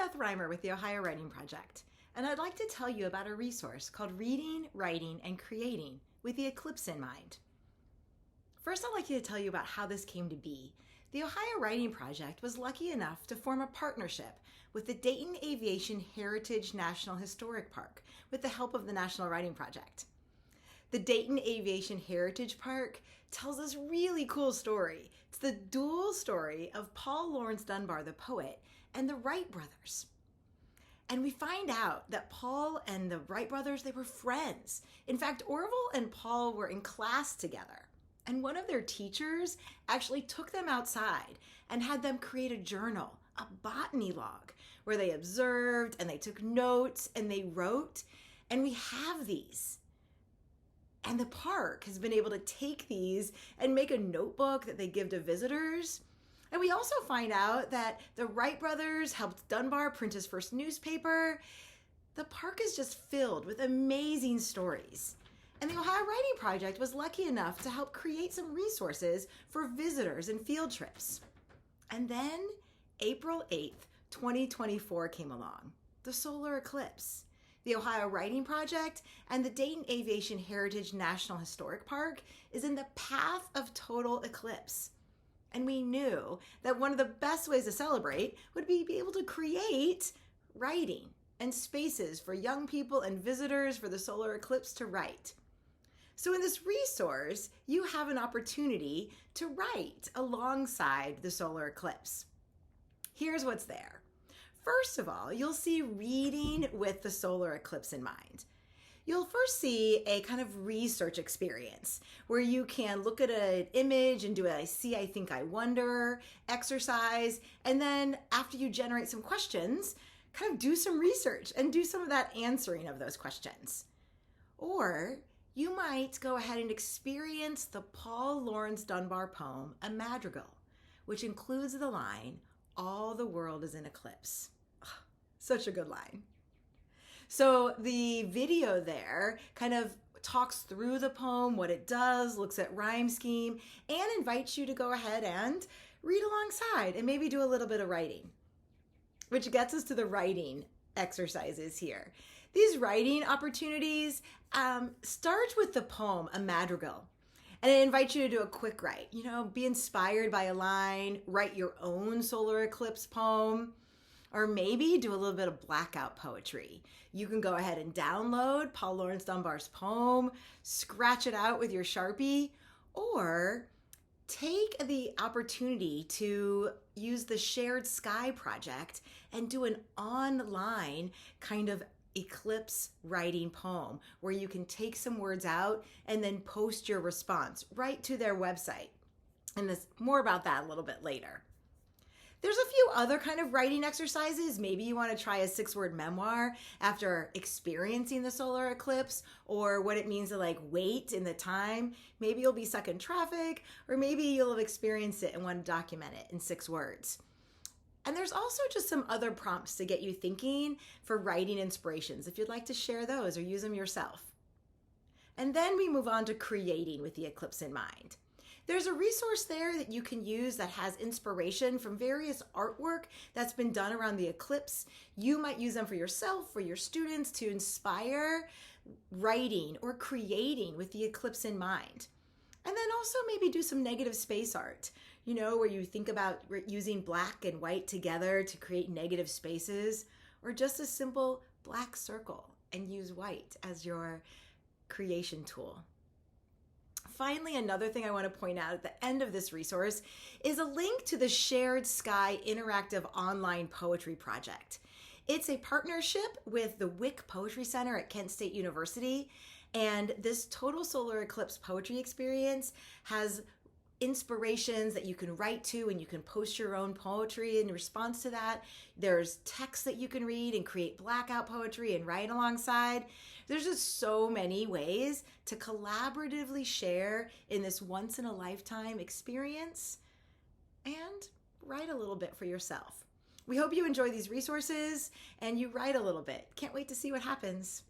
Beth Reimer with the Ohio Writing Project, and I'd like to tell you about a resource called Reading, Writing, and Creating with the Eclipse in mind. First, I'd like to tell you about how this came to be. The Ohio Writing Project was lucky enough to form a partnership with the Dayton Aviation Heritage National Historic Park with the help of the National Writing Project. The Dayton Aviation Heritage Park tells this really cool story. It's the dual story of Paul Laurence Dunbar, the poet, and the Wright brothers. And we find out that Paul and the Wright brothers, they were friends. In fact, Orville and Paul were in class together. And one of their teachers actually took them outside and had them create a journal, a botany log, where they observed and they took notes and they wrote. And we have these. And the park has been able to take these and make a notebook that they give to visitors. And we also find out that the Wright brothers helped Dunbar print his first newspaper. The park is just filled with amazing stories. And the Ohio Writing Project was lucky enough to help create some resources for visitors and field trips. And then April 8th, 2024 came along, the solar eclipse. The Ohio Writing Project and the Dayton Aviation Heritage National Historic Park is in the path of total eclipse. And we knew that one of the best ways to celebrate would be able to create writing and spaces for young people and visitors for the solar eclipse to write. So in this resource, you have an opportunity to write alongside the solar eclipse. Here's what's there. First of all, you'll see reading with the solar eclipse in mind. You'll first see a kind of research experience where you can look at an image and do a I see, I think, I wonder exercise. And then after you generate some questions, kind of do some research and do some of that answering of those questions. Or you might go ahead and experience the Paul Laurence Dunbar poem, A Madrigal, which includes the line, "All the world is in eclipse." Ugh, such a good line. So the video there kind of talks through the poem, what it does, looks at rhyme scheme, and invites you to go ahead and read alongside and maybe do a little bit of writing, which gets us to the writing exercises here. These writing opportunities start with the poem, A Madrigal, and it invites you to do a quick write. Be inspired by a line, write your own solar eclipse poem, or maybe do a little bit of blackout poetry. You can go ahead and download Paul Laurence Dunbar's poem, scratch it out with your Sharpie, or take the opportunity to use the Shared Sky project and do an online kind of eclipse writing poem where you can take some words out and then post your response right to their website. And more about that a little bit later. There's a few other kind of writing exercises. Maybe you want to try a 6-word memoir after experiencing the solar eclipse, or what it means to wait in the time. Maybe you'll be stuck in traffic, or maybe you'll have experienced it and want to document it in 6 words. And there's also just some other prompts to get you thinking for writing inspirations if you'd like to share those or use them yourself. And then we move on to creating with the eclipse in mind. There's a resource there that you can use that has inspiration from various artwork that's been done around the eclipse. You might use them for yourself, for your students, to inspire writing or creating with the eclipse in mind. And then also maybe do some negative space art, where you think about using black and white together to create negative spaces, or just a simple black circle and use white as your creation tool. Finally, another thing I want to point out at the end of this resource is a link to the Shared Sky Interactive Online Poetry Project. It's a partnership with the Wick Poetry Center at Kent State University, and this total solar eclipse poetry experience has inspirations that you can write to, and you can post your own poetry in response to that. There's text that you can read and create blackout poetry and write alongside. There's just so many ways to collaboratively share in this once-in-a-lifetime experience and write a little bit for yourself. We hope you enjoy these resources and you write a little bit. Can't wait to see what happens.